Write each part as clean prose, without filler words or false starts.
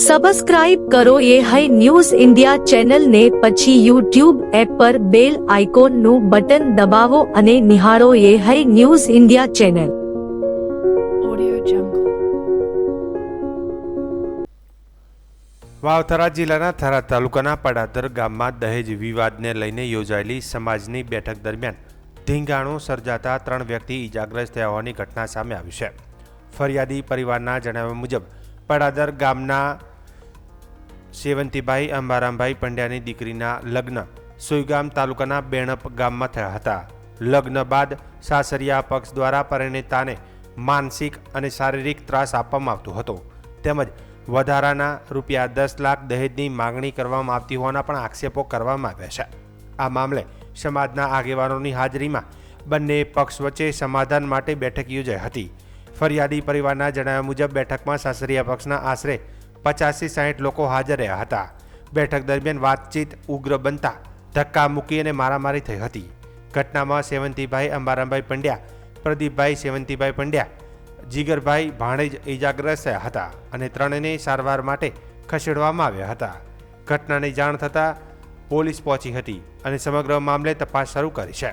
Subscribe કરો ये है न्यूज़ इंडिया चैनल ने પછી YouTube એપ પર બેલ આઇકોનનું બટન દબાવો અને નિહાળો ये है news India channel. Audio Jungle। વાવથરા જિલ્લાના થરા તાલુકાના પડાદર ગામમાં દહેજ વિવાદને લઈને યોજાયેલી સમાજની બેઠક દરમિયાન ધીંગાણું સર્જાતા 3 વ્યક્તિ ઇજાગ્રસ્ત થયા હોવાની ઘટના સામે આવી છે। ફરિયાદી પરિવારના જણાવ્યા મુજબ પડાદર ગામના સેવંતીભાઈ અંબારામભાઈ પંડ્યાની દીકરીના લગ્ન સુઈગામ તાલુકાના બેણપ ગામમાં થયા હતા। લગ્ન બાદ સાસરિયા પક્ષ દ્વારા પરિણીતાને માનસિક અને શારીરિક ત્રાસ આપવામાં આવતો હતો તેમજ વધારાના રૂપિયા 10 લાખ દહેજની માંગણી કરવામાં આવતી હોવાના પણ આક્ષેપો કરવામાં આવ્યા છે। આ મામલે સમાજના આગેવાનોની હાજરીમાં બંને પક્ષ વચ્ચે સમાધાન માટે બેઠક યોજાઈ હતી। ફરિયાદી પરિવારના જણાવ્યા મુજબ બેઠકમાં સાસરિયા પક્ષના આશરે 50-60 લોકો હાજર રહ્યા હતા। બેઠક દરમિયાન વાતચીત ઉગ્ર બનતા ધક્કા મૂકી અને મારામારી થઈ હતી। ઘટનામાં સેવંતીભાઈ અંબારામભાઈ પંડ્યા, પ્રદીપભાઈ સેવંતીભાઈ પંડ્યા, જીગરભાઈ ભાણેજ ઇજાગ્રસ્ત થયા હતા અને ત્રણેને સારવાર માટે ખસેડવામાં આવ્યા હતા। ઘટનાની જાણ થતાં પોલીસ પહોંચી હતી અને સમગ્ર મામલે તપાસ શરૂ કરી છે।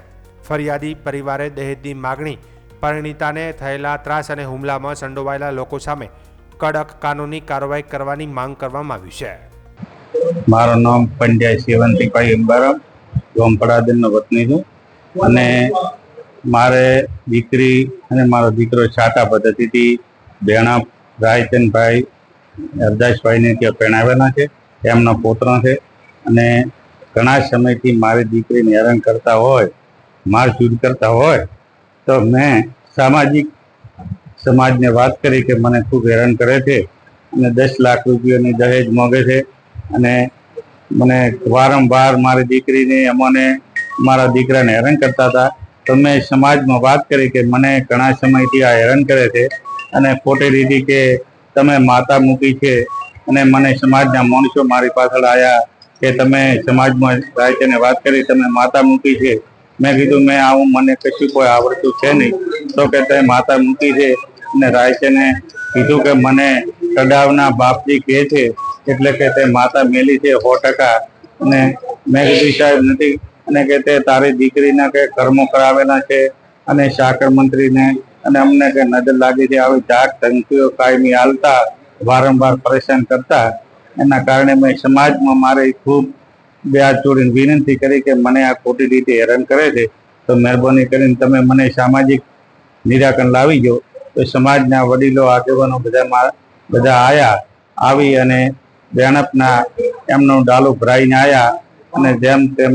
ફરિયાદી પરિવારે દહેજની માગણી, પરિણીતાને થયેલા ત્રાસ અને હુમલામાં સંડોવાયેલા લોકો સામે કડક કાનૂની કાર્યવાહી કરવાની માંગ કરવામાં આવી છે। મારું નામ પંડ્યા સેવંતીભાઈ અંબારામ, ગામ પડાદરનો વતની છું અને મારે દીકરી અને મારો દીકરો છાટા પદ્ધતિથી બેણા રાયચંદભાઈ હરદાસભાઈને ત્યાં પરણાવેલા છે। એમનો પુત્ર છે અને ઘણા સમયથી મારી દીકરીને હેરાન કરતા હોય, મારઝૂડ કરતા હોય તો મેં સમાજને વાત કરી કે મને ખૂબ હેરાન કરે છે અને 10 લાખ રૂપિયાની દહેજ માંગે છે અને મને વારંવાર મારી દીકરીને અમને મારા દીકરાને હેરાન કરતા હતા। તો મેં સમાજમાં વાત કરી કે મને ઘણા સમયથી આ હેરાન કરે છે અને ખોટી રીતે કે તમે માતા મૂકી છે અને મને સમાજના માણસો મારી પાછળ આવ્યા કે તમે સમાજમાં રાયચને વાત કરી તમે માતા મૂકી છે। મેં કીધું મેં આવું મને કશું કોઈ આવડતું છે નહીં। તો કે તે માતા મૂકી છે અને રાયચને કીધું કે મને તડાવના બાપજી કહે છે એટલે કે તે માતા મેલી છે 100%। અને મેં કીધું સાહેબ નથી અને કે તે તારી દીકરીના કે કર્મો કરાવેલા છે અને સાકર મંત્રીને અને અમને કે નજર લાગી છે આવી જાત ધમકીઓ કાયમી હાલતા વારંવાર પરેશાન કરતા એના કારણે મેં સમાજમાં મારે ખૂબ બે હાથ જોડીને વિનંતી કરી કે મને આ ખોટી રીતે હેરાન કરે છે તો મહેરબાની કરીને તમે મને સામાજિક નિરાકરણ લાવી દો। તો સમાજના વડીલો આગેવાનો બધા આવી અને બેણપના એમનો ડાલો ભરાઈને આવ્યા અને જેમ તેમ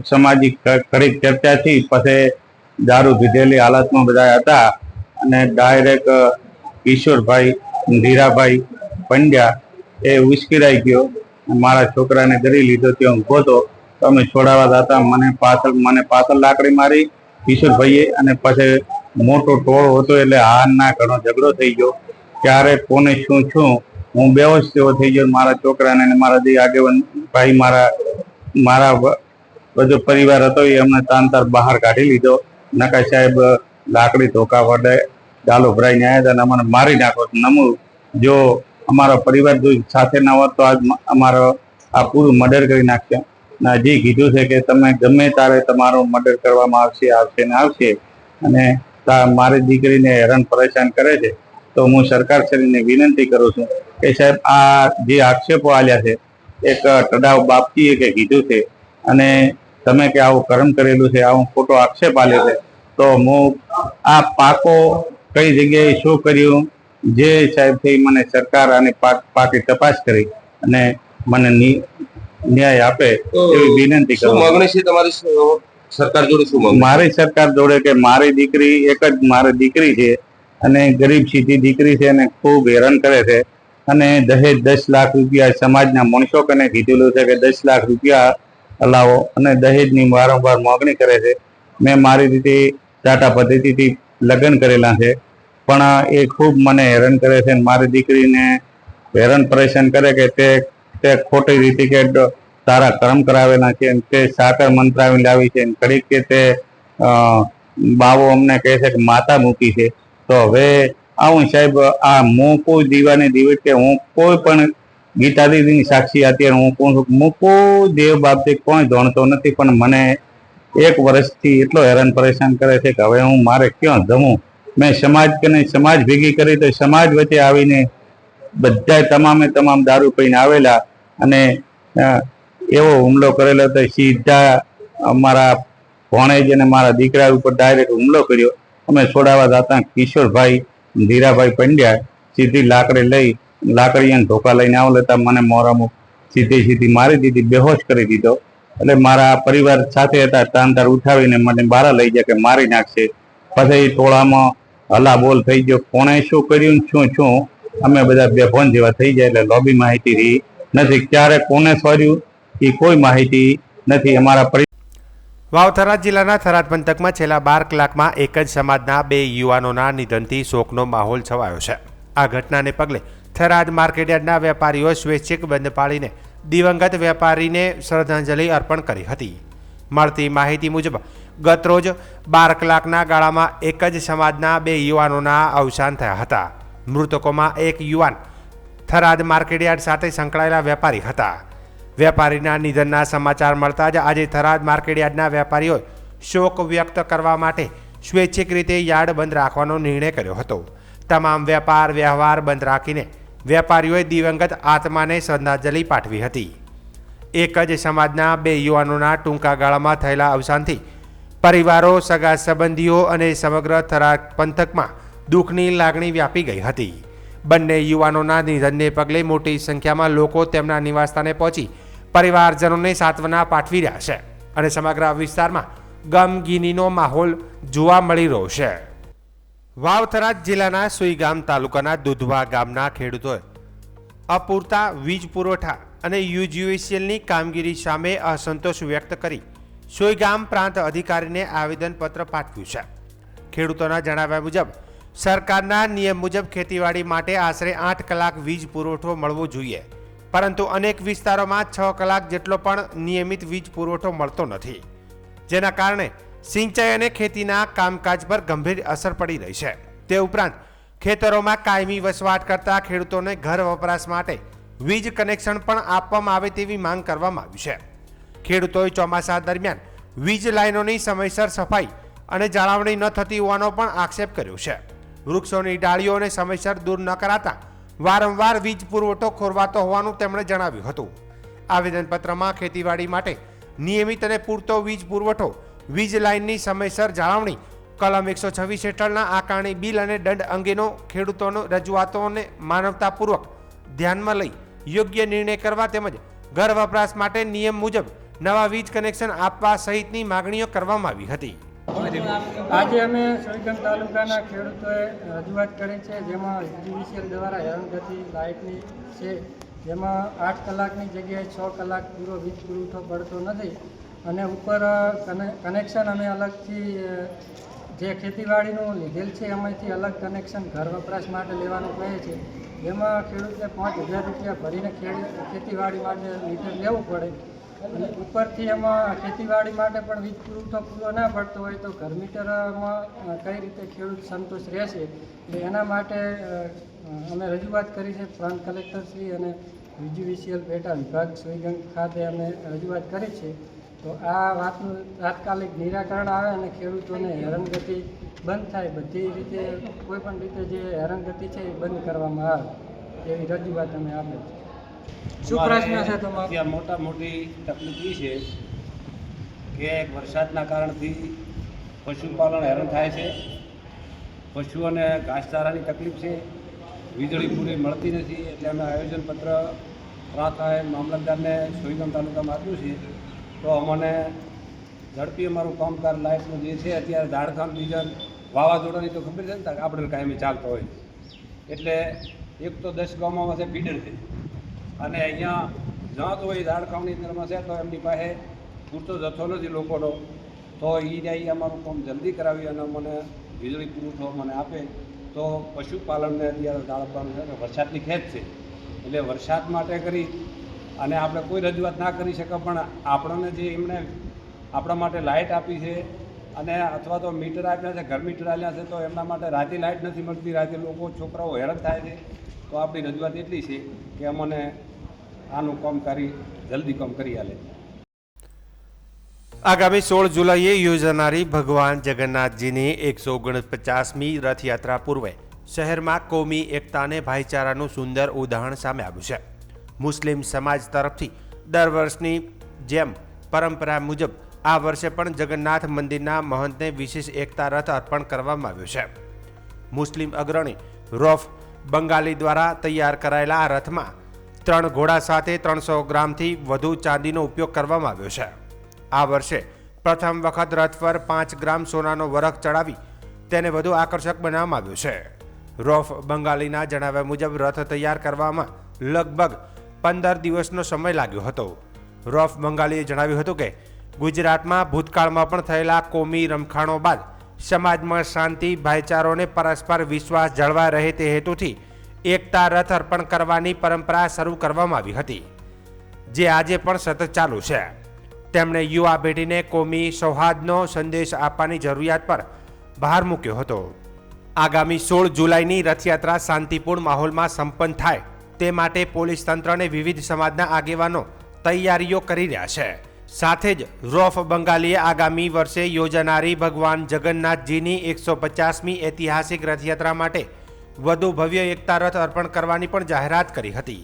સામાજિક ઘડીક ચર્ચાથી પછી દારૂ પીધેલી હાલતમાં બધા હતા અને ડાયરેક્ટ કિશોરભાઈ ધીરાભાઈ પંડ્યા એ ઉશ્કેરાઈ ગયો, મારા છોકરાને ગરી લીધો ત્યાં ઊભો હતો તો અમે છોડાવવા હતા મને પાછળ લાકડી મારી કિશોરભાઈએ અને પછી મોટો ટોળો હતો એટલે હારના ઘણો ઝઘડો થઈ ગયો। ત્યારે કોને શું હું બેહોશ જેવો થઈ ગયો। મારા છોકરાને અને મારા જે આગેવાન ભાઈ મારા બધો પરિવાર હતો એ અમને તાંતર બહાર કાઢી લીધો। નકા સાહેબ લાકડી ધોકા વડે ડાલો ભરાઈને આવ્યા હતા અને અમને મારી નાખો। નમું જો અમારો પરિવાર જો સાથે ના હોત તો આજ અમારો આ પૂરું મર્ડર કરી નાખ્યા। હજી કીધું છે કે તમે ગમે તારે તમારું મર્ડર કરવામાં આવશે ને આવશે અને મારી દીકરીને હેરાન પરેશાન કરે છે તો હું સરકારશ્રીને વિનંતી કરું છું કે સાહેબ આ જે આક્ષેપો આલ્યા છે એક તડાવ બાપજીએ કે કીધું છે અને તમે કે આવું કર્મ કરેલું છે આવો ખોટો આક્ષેપ આલ્યો છે તો હું આ પાકો કઈ જગ્યાએ શું કર્યું જે સાહેબ થઈ મને સરકાર આની પાકી તપાસ કરી અને મને ન્યાય આપે એવી વિનંતી કરું। માંગણી છે તમારી સરકાર જોડે? શું મારી સરકાર જોડે કે મારી દીકરી એક જ મારી દીકરી છે અને ગરીબ સીધી દીકરી છે અને ખૂબ હેરાન કરે છે અને દહેજ 10 લાખ રૂપિયા સમાજના માણસો કને કીધેલું છે કે 10 લાખ રૂપિયા હલાવો અને દહેજની વારંવાર માગણી કરે છે। મેં મારી રીતે ટાટા પદ્ધતિથી લગ્ન કરેલા છે પણ એ ખૂબ મને હેરાન કરે છે। મારી દીકરીને હેરાન પરેશાન કરે કે તે ખોટી રીતે કે તારા કર્મ કરાવેલા છે તે સાકર મંત્રાવી લાવી છે ઘડીક કે તે બાવો અમને કહે છે કે માતા મૂકી છે। તો હવે આવું સાહેબ આ હું કોઈ દીવાની દીવટ કે હું કોઈ પણ ગીતા દીદીની સાક્ષી અત્યારે હું કહું છું, હું કોઈ દેવ બાબતે કોઈ જાણતો નથી, પણ મને 1 વર્ષથી એટલો હેરાન પરેશાન કરે છે કે હવે હું મારે ક્યાં જવું. મેં સમાજ ભેગી કરી તો સમાજ વચ્ચે આવીને બધા તમામ દારૂ પીને આવેલા અને એવો હુમલો કરેલો હતો. સીધા અમારા ભણેજ અને મારા દીકરા ઉપર ડાયરેક્ટ હુમલો કર્યો. અમે છોડાવવા જતા કિશોરભાઈ ધીરાભાઈ પંડ્યા સીધી લાકડીને ધોકા લઈને આવ લેતા મને મોરામાં સીધી મારી દીધી, બેહોશ કરી દીધો. એટલે મારા પરિવાર સાથે હતા, તાંતાર ઉઠાવીને મને બહાર લઈ ગયા કે મારી નાખશે. પછી ટોળામાં હલા બોલ થઈ ગયો, કોણે શું કર્યું શું અમે બધા બેભાન જેવા થઈ જાય. એટલે લોબી માહિતી રહી નથી, ક્યારે કોને સોર્યું એ કોઈ માહિતી નથી. અમારા વાવ થરાદ જિલ્લાના થરાદ પંથકમાં છેલ્લા 12 કલાકમાં એક જ સમાજના 2 યુવાનોના નિધનથી શોકનો માહોલ છવાયો છે. આ ઘટનાને પગલે થરાદ માર્કેટયાર્ડના વેપારીઓ સ્વૈચ્છિક બંધ પાળીને દિવંગત વેપારીને શ્રદ્ધાંજલિ અર્પણ કરી હતી. મળતી માહિતી મુજબ ગતરોજ 12 કલાકના ગાળામાં એક જ સમાજના 2 યુવાનોના અવસાન થયા હતા. મૃતકોમાં એક યુવાન થરાદ માર્કેટયાર્ડ સાથે સંકળાયેલા વેપારી હતા. વેપારીના નિધનના સમાચાર મળતા જ આજે થરાદ માર્કેટયાર્ડના વેપારીઓએ શોક વ્યક્ત કરવા માટે સ્વૈચ્છિક રીતે યાર્ડ બંધ રાખવાનો નિર્ણય કર્યો હતો. તમામ વેપાર વ્યવહાર બંધ રાખીને વેપારીઓએ દિવંગત આત્માને શ્રદ્ધાંજલિ પાઠવી હતી. એક જ સમાજના 2 યુવાનોના ટૂંકા ગાળામાં થયેલા અવસાનથી પરિવારો, સગા સંબંધીઓ અને સમગ્ર થરાદ પંથકમાં દુઃખની લાગણી વ્યાપી ગઈ હતી. બંને યુવાનોના નિધનને પગલે મોટી સંખ્યામાં લોકો તેમના નિવાસસ્થાને પહોંચી પરિવારજનોને સાંત્વના પાઠવી રહ્યા છે અને સમગ્ર વિસ્તારમાં ગમગીનીનો માહોલ જોવા મળી રહ્યો છે. વાવ થરાદ જિલ્લાના સુઈગામ તાલુકાના દુધવા ગામના ખેડૂતોએ અપૂરતા વીજ પુરવઠા અને યુજીવીસીએલની કામગીરી સામે અસંતોષ વ્યક્ત કરી સુઈગામ પ્રાંત અધિકારીને આવેદનપત્ર પાઠવ્યું છે. ખેડૂતોના જણાવ્યા મુજબ સરકારના નિયમ મુજબ ખેતીવાડી માટે આશરે 8 કલાક વીજ પુરવઠો મળવો જોઈએ, પરંતુ અનેક વિસ્તારોમાં 6 કલાક જેટલો પણ નિયમિત વીજ પુરવઠો મળતો નથી, જેના કારણે સિંચાઈ અને ખેતીના કામકાજ પર ગંભીર અસર પડી રહી છે. તે ઉપરાંત ખેતરોમાં કાયમી વસવાટ કરતા ખેડૂતોને ઘર વપરાશ માટે વીજ કનેક્શન પણ આપવામાં આવે તેવી માંગ કરવામાં આવી છે. ખેડૂતોએ ચોમાસા દરમિયાન વીજ લાઇનોની સમયસર સફાઈ અને જાળવણી ન થતી હોવાનો પણ આક્ષેપ કર્યો છે. વૃક્ષોની ડાળીઓને સમયસર દૂર ન કરાતા વારંવાર વીજ પુરવઠો ખોરવાતો હોવાનું તેમણે જણાવ્યું હતું. આવેદનપત્રમાં ખેતીવાડી માટે નિયમિત અને પૂરતો વીજ પુરવઠો, વીજ લાઇનની સમયસર જાળવણી, કલમ 126 હેઠળના આકારણી બિલ અને દંડ અંગેનો ખેડૂતોનો રજૂઆતોને માનવતાપૂર્વક ધ્યાનમાં લઈ યોગ્ય નિર્ણય કરવા તેમજ ઘર વપરાશ માટે નિયમ મુજબ નવા વીજ કનેક્શન આપવા સહિતની માગણીઓ કરવામાં આવી હતી. આજે અમે સુઈગામ તાલુકાના ખેડૂતોએ રજૂઆત કરી છે, જેમાં યુજીવીસીએલ દ્વારા હેરાનગતિ લાઇટની છે, જેમાં 8 કલાકની જગ્યાએ 6 કલાક પૂરો વીજ પુરવઠો પડતો નથી અને ઉપર કનેક્શન અમે અલગથી જે ખેતીવાડીનું લીધેલ છે એમાંથી અલગ કનેક્શન ઘર વપરાશ માટે લેવાનું કહે છે, જેમાં ખેડૂતને 5000 રૂપિયા ભરીને ખેતીવાડી માટે મીટર લેવું પડે અને ઉપરથી એમાં ખેતીવાડી માટે પણ વીજ પુરવઠો પૂરો ના પડતો હોય તો ઘર મીટરમાં કઈ રીતે ખેડૂત સંતોષ રહેશે, એટલે એના માટે અમે રજૂઆત કરી છે પ્રાંત કલેક્ટરશ્રી અને યુજીવીસીએલ પેટા વિભાગ સુઈગામ ખાતે અમે રજૂઆત કરી છે. તો આ વાતનું તાત્કાલિક નિરાકરણ આવે અને ખેડૂતોને હેરાનગતિ બંધ થાય, બધી રીતે કોઈ પણ રીતે જે હેરાનગતિ છે એ બંધ કરવામાં આવે એવી રજૂઆત અમે આપેલ છે. શું પ્રશ્ન છે તમારો? ત્યાં મોટી તકલીફ એ છે કે વરસાદના કારણથી પશુપાલન હેરાન થાય છે, પશુઓને ઘાસચારાની તકલીફ છે, વીજળી પૂરી મળતી નથી. એટલે અમે આયોજનપત્ર પ્રાંત મામલતદારને સુઈગામ તાલુકામાં આપ્યું છે. તો અમને ઝડપી અમારું કામકાજ લાઇટનું જે છે અત્યારે ઝાડખાન બીજા વાવાઝોડાની તો ખબર છે ને આપણે કાયમી ચાલતો હોય, એટલે એક તો 10 ગામમાં છે ફીડર છે અને અહીંયા જ્યાં તો એ ઝાડખાનની અંદરમાં છે તો એમની પાસે પૂરતો જથ્થો નથી લોકોનો, તો એ અમારું કામ જલ્દી કરાવી અને મને વીજળી પુરવઠો મને આપે તો પશુપાલનને અત્યારે જાળવવાનું છે. વરસાદની ખેત છે એટલે વરસાદ માટે કરી અને આપણે કોઈ રજૂઆત ના કરી શકે, પણ આપણને જે એમણે આપણા માટે લાઇટ આપી છે અને અથવા તો મીટર આપ્યા છે, ઘર મીટર આપ્યા છે, તો એમના માટે રાતે લાઇટ નથી મળતી, રાતે લોકો છોકરાઓ હેરાન થાય છે. તો આપણી રજૂઆત એટલી છે કે અમને આનું કામ જલ્દી કામ કરી આલે. આગામી 16 જુલાઈએ યોજાનારી ભગવાન જગન્નાથજીની 149મી રથયાત્રા પૂર્વે શહેરમાં કોમી એકતા અને ભાઈચારાનું સુંદર ઉદાહરણ સામે આવ્યું છે. મુસ્લિમ સમાજ તરફથી દર વર્ષની જેમ પરંપરા મુજબ આ વર્ષે પણ જગન્નાથ મંદિરના મહંતને વિશેષ એકતા રથ અર્પણ કરવામાં આવ્યો છે. મુસ્લિમ અગ્રણી રોફ બંગાલી દ્વારા તૈયાર કરાયેલા આ રથમાં 3 ઘોડા સાથે 300 ગ્રામથી વધુ ચાંદીનો ઉપયોગ કરવામાં આવ્યો છે. આ વર્ષે પ્રથમ વખત રથ પર 5 ગ્રામ સોનાનો વરખ ચડાવી તેને વધુ આકર્ષક બનાવવામાં આવ્યો છે. રોફ બંગાલીના જણાવ્યા મુજબ રથ તૈયાર કરવામાં લગભગ 15 દિવસનો સમય લાગ્યો હતો. રોફ બંગાલીએ જણાવ્યું હતું કે ગુજરાતમાં ભૂતકાળમાં પણ થયેલા કોમી રમખાણો બાદ સમાજમાં શાંતિ, ભાઈચારો અને પરસ્પર વિશ્વાસ જળવાઈ રહે તે હેતુથી એકતા રથ અર્પણ કરવાની પરંપરા શરૂ કરવામાં આવી હતી, જે આજે પણ સતત ચાલુ છે. તેમણે યુવા પેઢીને કોમી સૌહાર્દનો સંદેશ આપવાની જરૂરિયાત પર ભાર મૂક્યો હતો. આગામી 16 જુલાઈની રથયાત્રા શાંતિપૂર્ણ માહોલમાં સંપન્ન થાય તે માટે પોલીસ તંત્ર અને વિવિધ સમાજના આગેવાનો તૈયારીઓ કરી રહ્યા છે. સાથે જ રોફ બંગાલીએ આગામી વર્ષે યોજાનારી ભગવાન જગન્નાથજીની 150મી ઐતિહાસિક રથયાત્રા માટે વધુ ભવ્ય એકતા રથ અર્પણ કરવાની પણ જાહેરાત કરી હતી.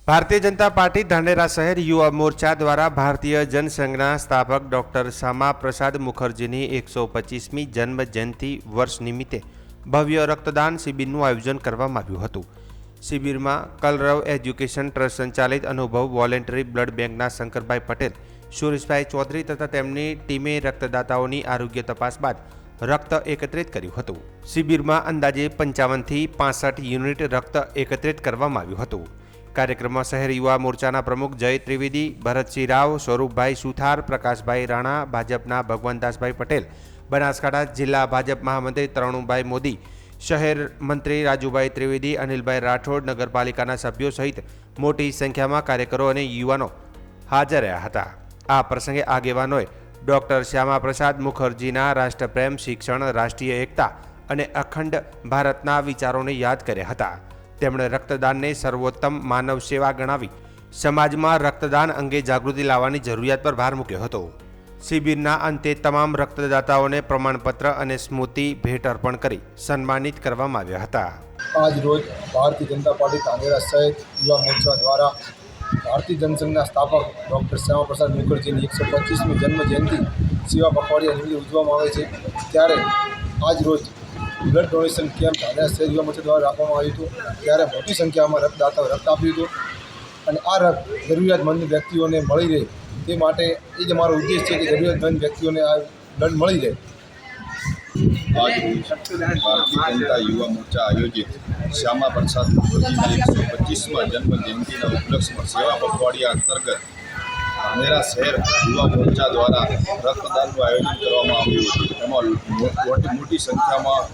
ભારતીય જનતા પાર્ટી ધાનેરા શહેર યુવા મોરચા દ્વારા ભારતીય જનસંઘના સ્થાપક ડોક્ટર શ્યામા પ્રસાદ મુખર્જીની 125મી જન્મ જયંતિ વર્ષ નિમિત્તે ભવ્ય રક્તદાન શિબિરનું આયોજન કરવામાં આવ્યું હતું. શિબિરમાં કલરવ એજ્યુકેશન ટ્રસ્ટ સંચાલિત અનુભવ વોલેન્ટરી બ્લડ બેંકના શંકરભાઈ પટેલ, સુરેશભાઈ ચૌધરી તથા તેમની ટીમે રક્તદાતાઓની આરોગ્ય તપાસ બાદ રક્ત એકત્રિત કર્યું હતું. શિબિરમાં અંદાજે 55થી 65 યુનિટ રક્ત એકત્રિત કરવામાં આવ્યું હતું. કાર્યક્રમમાં શહેર યુવા મોરચાના પ્રમુખ જય ત્રિવેદી, ભરતસિંહ રાવ, સ્વરૂપભાઈ સુથાર, પ્રકાશભાઈ રાણા, ભાજપના ભગવંતદાસભાઈ પટેલ, બનાસકાંઠા જિલ્લા ભાજપ મહામંત્રી તરુણભાઈ મોદી, શહેર મંત્રી રાજુભાઈ ત્રિવેદી, અનિલભાઈ રાઠોડ, નગરપાલિકાના સભ્યો સહિત મોટી સંખ્યામાં કાર્યકરો અને યુવાનો હાજર રહ્યા હતા. આ પ્રસંગે આગેવાનોએ ડોક્ટર શ્યામા પ્રસાદ મુખર્જીના રાષ્ટ્રપ્રેમ, શિક્ષણ, રાષ્ટ્રીય એકતા અને અખંડ ભારતના વિચારોને યાદ કર્યા હતા. તેમણે રક્તદાનને સર્વોત્તમ માનવ સેવા ગણાવી સમાજમાં રક્તદાન અંગે જાગૃતિ લાવવાની જરૂરિયાત પર ભાર મૂક્યો હતો. શિબિરના અંતે તમામ રક્તદાતાઓને પ્રમાણપત્ર અને સ્મૃતિ ભેટ અર્પણ કરી સન્માનિત કરવામાં આવ્યા હતા. આજ રોજ ભારતીય જનતા પાર્ટી ધાનેરા શહેર યુવા મોરચા દ્વારા ભારતીય જનસંઘના સ્થાપક ડૉક્ટર શ્યામા પ્રસાદ મુખર્જીની 125મી જન્મ જયંતિ સેવા પખવાડિયા નિમિત્તે ઉજવવામાં આવે છે. ત્યારે આજ રોજ બ્લડ ડોનેશન કેમ્પ ધાનેરા શહેર યુવા મોરચા દ્વારા રાખવામાં આવ્યું હતું. ત્યારે મોટી સંખ્યામાં રક્તદાતાઓ રક્ત આપ્યું હતું અને આ રક્ત જરૂરિયાતમંદ વ્યક્તિઓને મળી રહે તે માટે એ જ અમારો ઉદ્દેશ છે કે જરૂરિયાતમંદ વ્યક્તિઓને આ બ્લડ મળી રહે. આજ ભારતીય જનતા યુવા મોરચા આયોજિત શ્યામા પ્રસાદ મુખર્જીના 125મા જન્મ જયંતિના ઉપલક્ષમાં સેવા પખવાડિયા અંતર્ગત ધાનેરા શહેર યુવા મોરચા દ્વારા રક્તદાનનું આયોજન કરવામાં આવ્યું હતું. એમાં મોટી સંખ્યામાં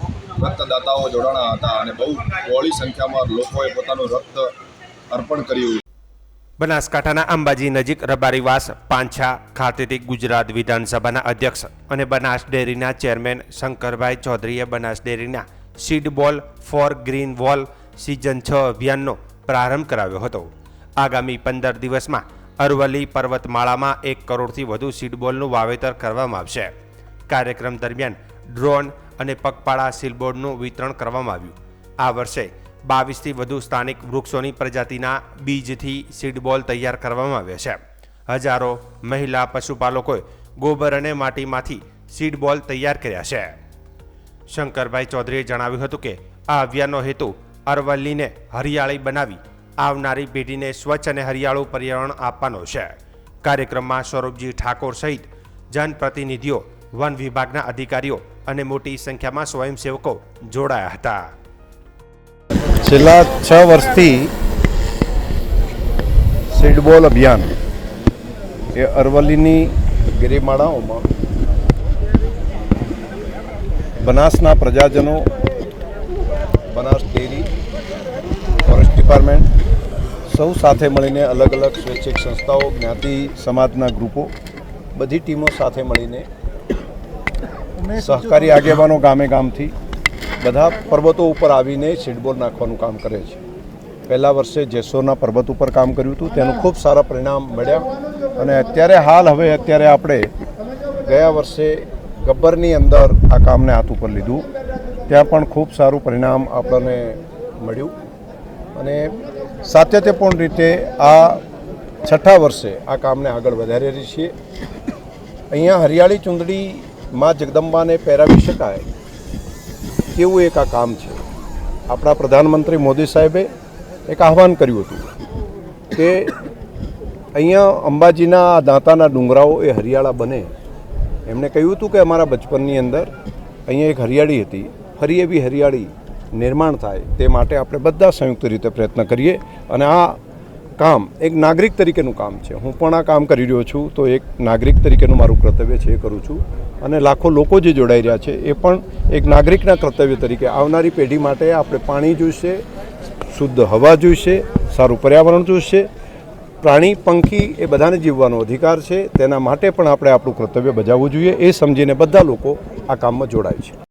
રક્તદાતાઓ જોડાણા હતા અને બહુ બહોળી સંખ્યામાં લોકોએ પોતાનું રક્ત અર્પણ કર્યું. બનાસકાંઠાના અંબાજી નજીક રબારીવાસ પાંછા ખાતેથી ગુજરાત વિધાનસભાના અધ્યક્ષ અને બનાસ ડેરીના ચેરમેન શંકરભાઈ ચૌધરીએ બનાસ ડેરીના સીડ બોલ ફોર ગ્રીન વોલ સિઝન 6 અભિયાનનો પ્રારંભ કરાવ્યો હતો. આગામી 15 દિવસમાં અરવલ્લી પર્વતમાળામાં 1 કરોડથી વધુ સીડબોલનું વાવેતર કરવામાં આવશે. કાર્યક્રમ દરમિયાન ડ્રોન અને પગપાળા સીલબોર્ડનું વિતરણ કરવામાં આવ્યું. આ વર્ષે 22થી વધુ સ્થાનિક વૃક્ષોની પ્રજાતિના બીજથી સીડબોલ તૈયાર કરવામાં આવ્યા છે. હજારો મહિલા પશુપાલકોએ ગોબર અને માટીમાંથી સીડબોલ તૈયાર કર્યા છે. શંકરભાઈ ચૌધરીએ જણાવ્યું હતું કે આ અભિયાનનો હેતુ અરવલ્લીને હરિયાળી બનાવી આવનારી પેઢીને સ્વચ્છ અને હરિયાળું પર્યાવરણ આપવાનો છે. કાર્યક્રમમાં સ્વરૂપજી ઠાકોર સહિત જનપ્રતિનિધિઓ, વન વિભાગના અધિકારીઓ અને મોટી સંખ્યામાં સ્વયંસેવકો જોડાયા હતા. છેલ્લા 6 વર્ષથી સીડબોલ અભિયાન એ અરવલ્લીની ગિરિમાળાઓમાં બનાસના પ્રજાજનો, બનાસ ડેરી, ફોરેસ્ટ ડિપાર્ટમેન્ટ સૌ સાથે મળીને અલગ અલગ સ્વૈચ્છિક સંસ્થાઓ, જ્ઞાતિ સમાજના ગ્રુપો, બધી ટીમો સાથે મળીને સહકારી આગેવાનો ગામે ગામથી બધા પર્વતો ઉપર આવીને સીડબોલ નાખવાનું કામ કરે છે. પહેલા વર્ષે જેસોરના પર્વત ઉપર કામ કર્યું હતું, તેનું ખૂબ સારા પરિણામ મળ્યા. અને અત્યારે આપણે ગયા વર્ષે ગબ્બરની અંદર આ કામને હાથ ઉપર લીધું, ત્યાં પણ ખૂબ સારું પરિણામ આપણને મળ્યું. અને સાતત્યપૂર્ણ રીતે આ 6થા વર્ષે આ કામને આગળ વધારી છીએ. અહીંયા હરિયાળી ચૂંદડી માં જગદંબાને પહેરાવી શકાય કેવું એક આ કામ છે. આપણા પ્રધાનમંત્રી મોદી સાહેબે એક આહવાન કર્યું હતું કે અહીંયા અંબાજીના દાંતાના ડુંગરાઓ એ હરિયાળા બને. એમણે કહ્યું હતું કે અમારા બચપનની અંદર અહીંયા એક હરિયાળી હતી, ફરી એવી હરિયાળી નિર્માણ થાય તે માટે આપણે બધા સંયુક્ત રીતે પ્રયત્ન કરીએ. અને આ કામ એક નાગરિક તરીકેનું કામ છે. હું પણ આ કામ કરી રહ્યો છું, તો એક નાગરિક તરીકેનું મારું કર્તવ્ય છે એ કરું છું. અને લાખો લોકો જે જોડાઈ રહ્યા છે એ પણ એક નાગરિકના કર્તવ્ય તરીકે આવનારી પેઢી માટે આપણે પાણી જોઈશે, શુદ્ધ હવા જોઈશે, સારું પર્યાવરણ જોઈશે, પ્રાણી પંખી એ બધાને જીવવાનો અધિકાર છે, તેના માટે પણ આપણે આપણું કર્તવ્ય બજાવવું જોઈએ. એ સમજીને બધા લોકો આ કામમાં જોડાય છે.